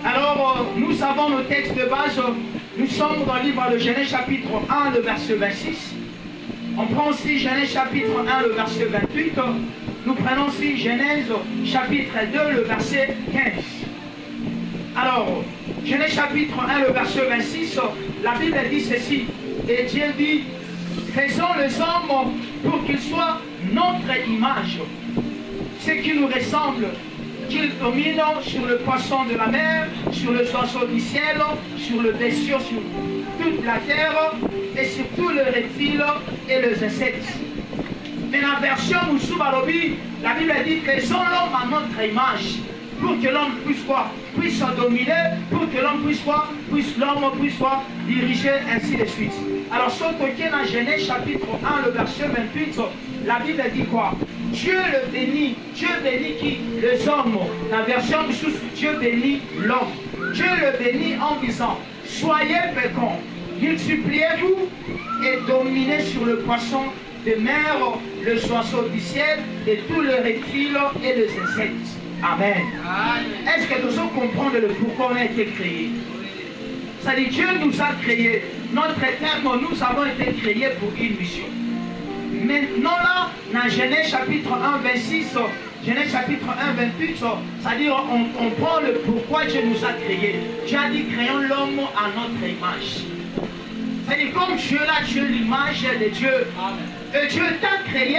Alors, nous avons nos textes de base. Nous sommes dans le livre de Genèse chapitre 1, le verset 26. On prend aussi Genèse chapitre 1, le verset 28. Nous prenons aussi Genèse chapitre 2, le verset 15. Alors, Genèse chapitre 1, le verset 26, la Bible dit ceci. Et Dieu dit, faisons les hommes pour qu'ils soient notre image, ce qui nous ressemble, qu'ils dominent sur le poisson de la mer, sur le oiseau du ciel, sur le bestiau, sur toute la terre, et sur tous les reptiles et les insectes. Mais la version Moussou Balobi, la Bible dit, faisons l'homme à notre image, pour que l'homme puisse quoi? Puisse dominer, pour que l'homme puisse quoi? L'homme puisse quoi? Diriger, ainsi de suite. Alors, surtout dans Genèse chapitre 1, le verset 28, la Bible dit quoi? Dieu le bénit. Dieu bénit qui? Les hommes. La version sous Dieu bénit l'homme. Dieu le bénit en disant, soyez féconds, multipliez-vous et dominez sur le poisson de mer, le oiseau du ciel et tous les reptiles et les insectes. Amen. Est-ce que nous comprenons le pourquoi on a été créé? Ça dit Dieu nous a créés. Notre terme, nous avons été créés pour une mission. Maintenant là, dans Genèse chapitre 1, 26, Genèse chapitre 1, 28, c'est-à-dire on prend le pourquoi Dieu nous a créés. Dieu a dit créons l'homme à notre image. C'est-à-dire comme Dieu là, Dieu l'image de Dieu. Et Dieu t'a créé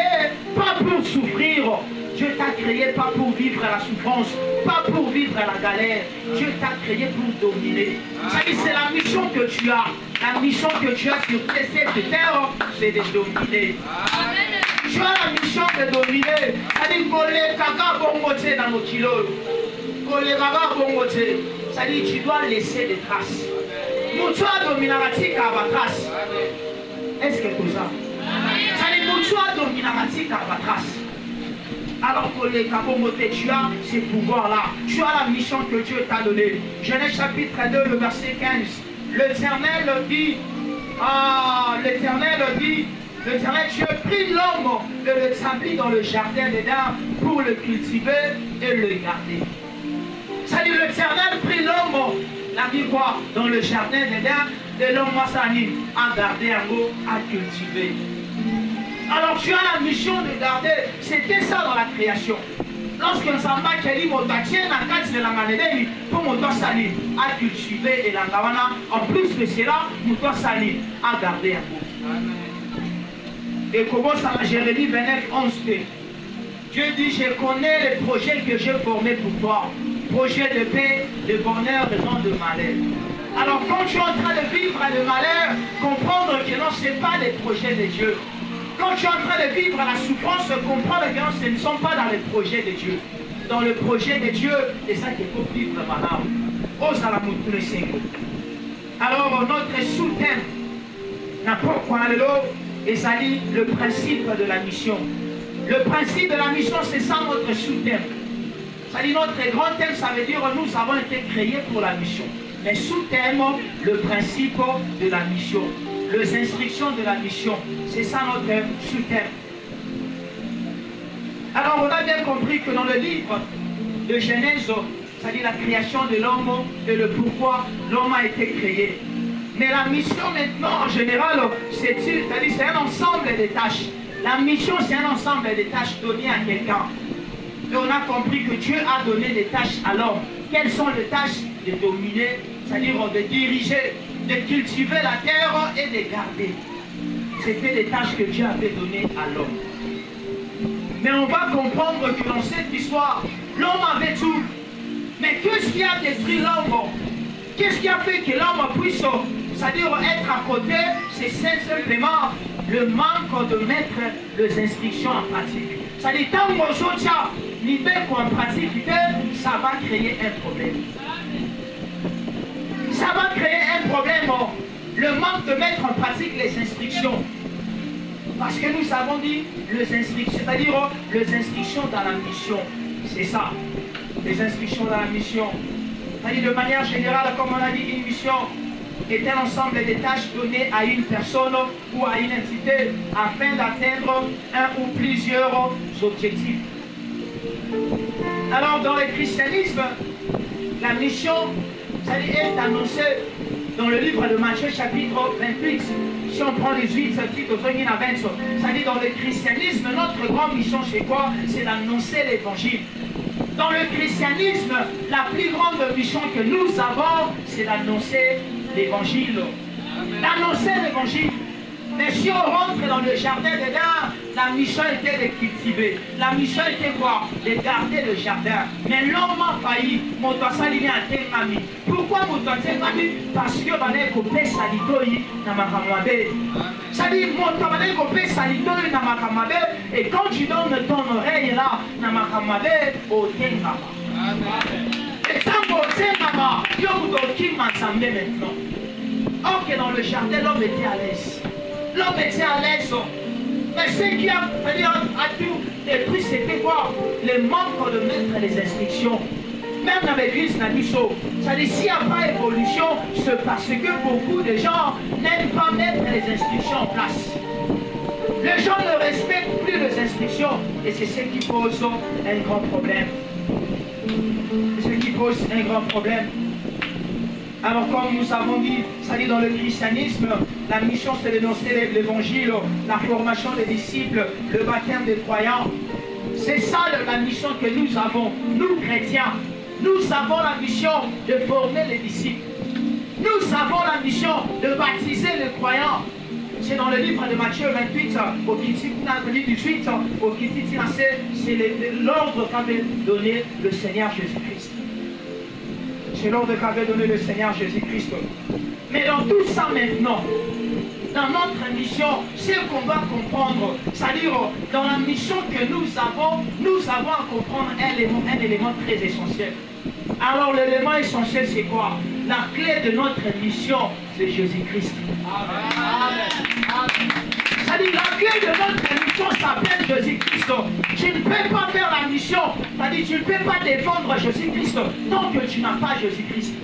pas pour souffrir. Dieu t'a créé pas pour vivre la souffrance, pas pour vivre la galère. Dieu t'a créé pour dominer. C'est la mission que tu as. La mission que tu as sur cette terre, c'est de dominer. Tu as la mission de dominer. C'est-à-dire que les caca bongoté dans nos kilos. Que les caca bongoté. C'est-à-dire que tu dois laisser des traces. Nous dois dominer la tique à la trace. Est-ce que tout ça? C'est-à-dire que nous dois dominer la tique à la trace. Alors que les cabomotés, tu as ces pouvoirs-là. Tu as la mission que Dieu t'a donnée. Genèse chapitre 2, le verset 15. L'Éternel dit, l'Éternel Dieu prit l'homme et le établit dans le jardin d'Éden pour le cultiver et le garder. C'est-à-dire l'Éternel prit l'homme, la dit quoi? Dans le jardin d'Éden, et l'homme s'anime à garder un mot, à cultiver. Alors tu as la mission de garder, c'était ça dans la création. Lorsqu'on s'en va, qu'il dit, de la manée, pour mon doigt salir, à cultiver et la gavana, en plus de cela, mon doigt salir, à garder un mot. Et commence à Jérémie 29, 11. Dieu dit, je connais les projets que j'ai formés pour toi. Projets de paix, de bonheur, de non de malheur. Alors quand tu es en train de vivre le malheur, comprendre que non, ce n'est pas les projets de Dieu. Quand tu es en train de vivre la souffrance, comprendre que non, ce ne sont pas dans les projets de Dieu. Dans le projet de Dieu, c'est ça qu'il faut vivre maintenant. Alors notre sous-thème, n'importe quoi, et ça dit le principe de la mission. Le principe de la mission, c'est ça notre sous-thème. Ça dit notre grand thème, ça veut dire nous avons été créés pour la mission. Mais sous-thème, le principe de la mission. Les instructions de la mission. C'est ça notre sous-thème. Alors on a bien compris que dans le livre de Genèse, c'est-à-dire la création de l'homme et le pourquoi l'homme a été créé. Mais la mission maintenant en général, c'est un ensemble de tâches. La mission c'est un ensemble de tâches données à quelqu'un. Et on a compris que Dieu a donné des tâches à l'homme. Quelles sont les tâches? De dominer, c'est-à-dire de diriger, de cultiver la terre et de garder. C'était des tâches que Dieu avait données à l'homme. Mais on va comprendre que dans cette histoire, l'homme avait tout. Mais qu'est-ce qui a détruit l'homme? Qu'est-ce qui a fait que l'homme puisse, c'est-à-dire être à côté? C'est simplement le manque de mettre les instructions en pratique. C'est-à-dire, tant que l'idée en pratique, ça va créer un problème. Ça va créer un problème, le manque de mettre en pratique les instructions. Parce que nous avons dit les instructions, c'est-à-dire les instructions dans la mission. C'est ça, les instructions dans la mission. C'est-à-dire de manière générale, comme on a dit, une mission est un ensemble de tâches données à une personne ou à une entité afin d'atteindre un ou plusieurs objectifs. Alors dans le christianisme, La mission, ça dit, est annoncée dans le livre de Matthieu chapitre 28. Si on prend 18, ça dit dans le christianisme, notre grande mission c'est quoi? C'est d'annoncer l'évangile. Dans le christianisme, la plus grande mission que nous avons, c'est d'annoncer l'évangile. D'annoncer l'évangile. Mais si on rentre dans le jardin d'Éden, la mission était de cultiver. La mission était quoi? De garder le jardin. Mais l'homme a failli. Pourquoi parce que ça dit, et quand tu donnes ton oreille là, maintenant. Or que dans le jardin, l'homme était à l'aise. L'homme était à l'aise. Mais ce qui a tout détruit, c'était quoi? Le manque de mettre les instructions. Même dans l'église, ça dit s'il n'y a pas évolution, c'est parce que beaucoup de gens n'aiment pas mettre les instructions en place. Les gens ne respectent plus les instructions et c'est ce qui pose un grand problème. C'est ce qui pose un grand problème. Alors comme nous avons dit, ça dit dans le christianisme, la mission c'est d'énoncer l'évangile, la formation des disciples, le baptême des croyants. C'est ça la mission que nous avons, nous chrétiens. Nous avons la mission de former les disciples. Nous avons la mission de baptiser les croyants. C'est dans le livre de Matthieu 28, au 18, c'est l'ordre qu'avait donné le Seigneur Jésus-Christ. C'est l'ordre qu'avait donné le Seigneur Jésus-Christ. Mais dans tout ça maintenant, dans notre mission, c'est qu'on doit comprendre, c'est-à-dire dans la mission que nous avons à comprendre un élément très essentiel. Alors l'élément essentiel c'est quoi? La clé de notre mission, c'est Jésus-Christ. C'est-à-dire la clé de notre mission s'appelle Jésus-Christ. Tu ne peux pas faire la mission, c'est-à-dire tu ne peux pas défendre Jésus-Christ tant que tu n'as pas Jésus-Christ.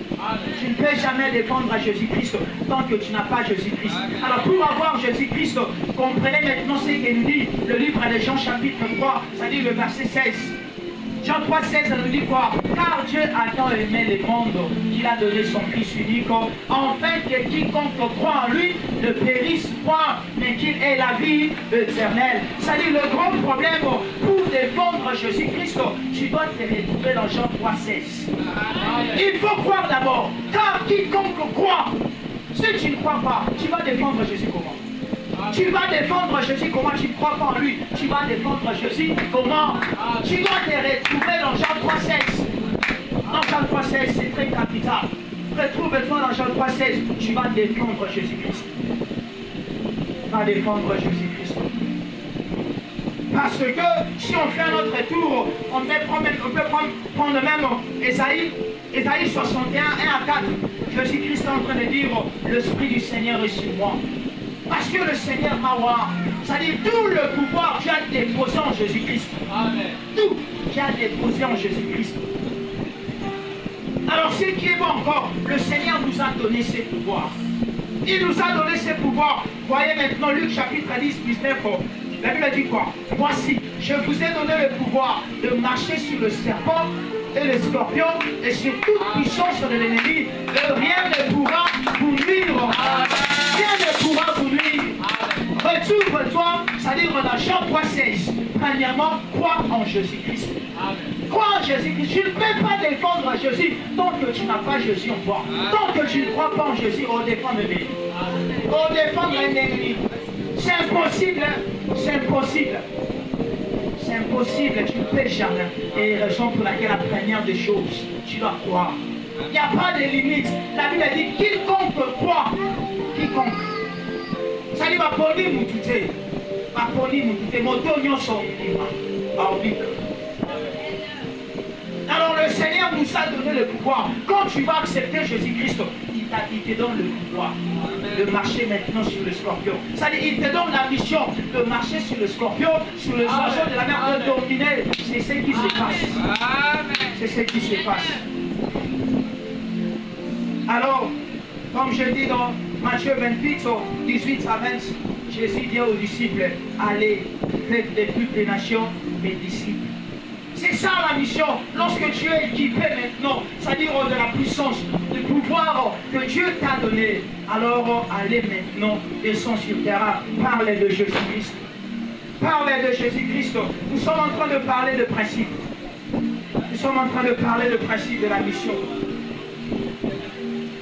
Tu ne peux jamais défendre Jésus-Christ tant que tu n'as pas Jésus-Christ. Alors pour avoir Jésus-Christ, comprenez maintenant ce que nous dit le livre de Jean chapitre 3, c'est-à-dire le verset 16. Jean 3, 16, ça nous dit quoi? Car Dieu a tant aimé le monde qu'il a donné son Fils unique, afin que quiconque croit en lui ne périsse point, mais qu'il ait la vie éternelle. C'est-à-dire le grand problème pour défendre Jésus-Christ, tu dois te retrouver dans Jean 3, 16. Il faut croire d'abord, car quiconque croit, si tu ne crois pas, tu vas défendre Jésus comment? Tu vas défendre Jésus comment? Tu ne crois pas en lui. Tu vas défendre Jésus comment? Tu dois te retrouver dans Jean 3,16. Dans Jean 3,16, c'est très capital. Retrouve-toi dans Jean 3,16. Tu vas défendre Jésus-Christ. Tu vas défendre Jésus-Christ. Parce que si on fait notre tour, on peut prendre même Ésaïe 61, 1 à 4. Jésus-Christ est en train de dire, l'Esprit du Seigneur est sur moi. Parce que le Seigneur m'a ouvert. C'est-à-dire tout le pouvoir, tu as déposé en Jésus-Christ. Tout, tu as déposé en Jésus-Christ. Alors ce qui est bon encore, le Seigneur nous a donné ses pouvoirs. Il nous a donné ses pouvoirs. Voyez maintenant Luc chapitre 10, 19. La Bible dit quoi? Voici, je vous ai donné le pouvoir de marcher sur le serpent et le scorpion et sur toute puissance de l'ennemi. Rien ne pourra vous nuire. Rien ne pourra vous nuire. Retrouve-toi, c'est-à-dire dans Jean 3,16. Premièrement, crois en Jésus-Christ. Crois en Jésus-Christ. Tu ne peux pas défendre Jésus tant que tu n'as pas Jésus en toi. Tant que tu ne crois pas en Jésus, on défend l'ennemi. On défend l'ennemi. C'est impossible. C'est impossible. C'est impossible. Tu ne peux jamais. Et raison pour laquelle la première des choses, tu dois croire. Il n'y a pas de limite. La Bible dit quiconque croit, quiconque. Ça dit ma poli moutouté. Ma poli moutouté. Moto nyonso. Alors le Seigneur nous a donné le pouvoir. Quand tu vas accepter Jésus-Christ, il te donne le pouvoir de marcher maintenant sur le scorpion. Ça dit, il te donne la mission de marcher sur le scorpion, sur les oiseaux de la mer, de dominer. C'est ce qui se passe. C'est ce qui se passe. Alors, comme je dis dans Matthieu 28, 18 à 20, Jésus dit aux disciples, allez, faites de toutes les nations mes disciples. C'est ça la mission. Lorsque tu es équipé maintenant, c'est-à-dire de puissance, le pouvoir que Dieu t'a donné, alors allez maintenant, descends sur terre, parlez de Jésus-Christ. Parlez de Jésus-Christ. Nous sommes en train de parler de principe. Nous sommes en train de parler de principe de la mission.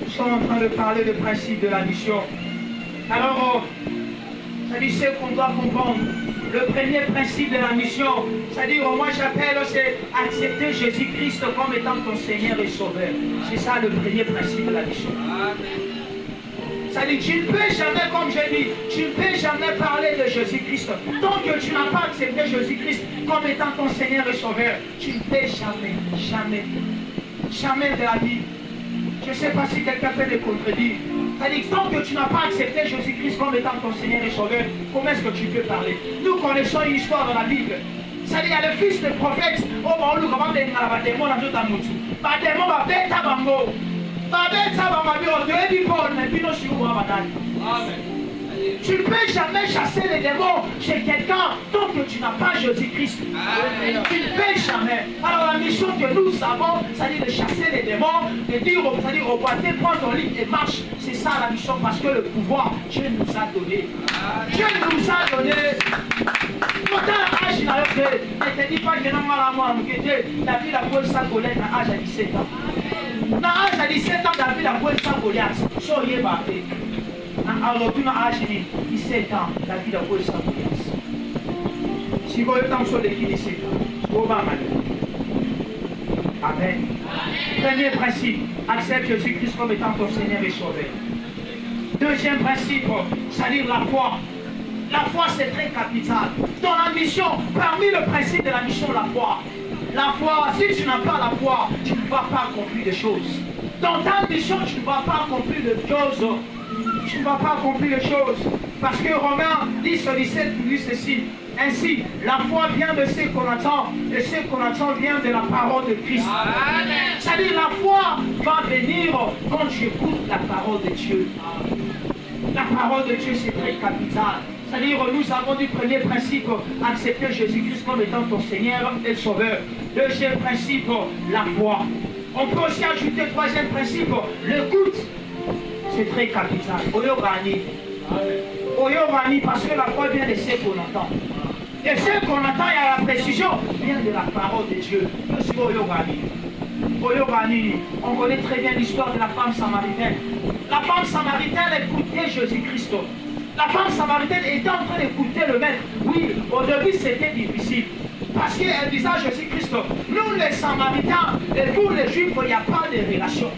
Nous sommes en train de parler de principe de la mission. Alors, ça dit ce qu'on doit comprendre. Le premier principe de la mission, c'est-à-dire, moi j'appelle, c'est accepter Jésus-Christ comme étant ton Seigneur et Sauveur. C'est ça le premier principe de la mission. Ça dit, tu ne peux jamais, comme je dis, tu ne peux jamais parler de Jésus-Christ. Tant que tu n'as pas accepté Jésus-Christ comme étant ton Seigneur et Sauveur, tu ne peux jamais de la vie. Je ne sais pas si quelqu'un peut le contredire. C'est-à-dire, tant que tu n'as pas accepté Jésus-Christ comme étant ton Seigneur et Sauveur, comment est-ce que tu peux parler? Nous connaissons une histoire dans la Bible. C'est-à-dire, il y a le fils de prophète. Oh, on nous demande des démons dans notre amour. Pas démon, va bête à bango. Tu ne peux jamais chasser les démons chez quelqu'un tant que tu n'as pas Jésus-Christ. Tu ne peux jamais. Alors la mission que nous avons, c'est-à-dire de chasser les démons, de dire, c'est-à-dire au boîtier, prends ton lit et marche. C'est ça la mission parce que le pouvoir, Dieu nous a donné. Dieu nous a donné. Ne te dis pas que non, David a pris sa colère à l'âge de 17 ans. À l'âge de 17 ans, David a pris sa Goliath. Soyez battus. Alors, tu n'as âge de 17 ans, David a pris sa Goliath. Si vous êtes en train de 17 ans, vous va mal. Amen. Premier principe, accepte Jésus-Christ comme étant ton Seigneur et Sauveur. Deuxième principe, c'est-à-dire la foi. La foi, c'est très capital. Dans la mission, parmi le principe de la mission, la foi. La foi, si tu n'as pas la foi, tu ne vas pas accomplir des choses. Dans ta mission, tu ne vas pas accomplir de choses. Tu ne vas pas accomplir les choses. Parce que Romains 10:17 dit ceci. Ainsi, la foi vient de ce qu'on entend, et ce qu'on entend vient de la parole de Christ. C'est-à-dire, la foi va venir quand tu écoutes la parole de Dieu. La parole de Dieu, c'est très capital. C'est-à-dire, nous avons du premier principe, accepter Jésus-Christ comme étant ton Seigneur et Sauveur. Deuxième principe, la foi. On peut aussi ajouter troisième principe, l'écoute. C'est très capital. Oyorani. Oyorani, parce que la foi vient de ce qu'on entend. Et ce qu'on entend, il y a la précision, vient de la parole de Dieu. Oyorani. On connaît très bien l'histoire de la femme samaritaine. La femme samaritaine écoutait Jésus-Christ. La femme samaritaine était en train d'écouter le maître. Oui, au début c'était difficile. Parce qu'elle disait à Jésus-Christ, nous les Samaritains et vous les Juifs, il n'y a pas de relation.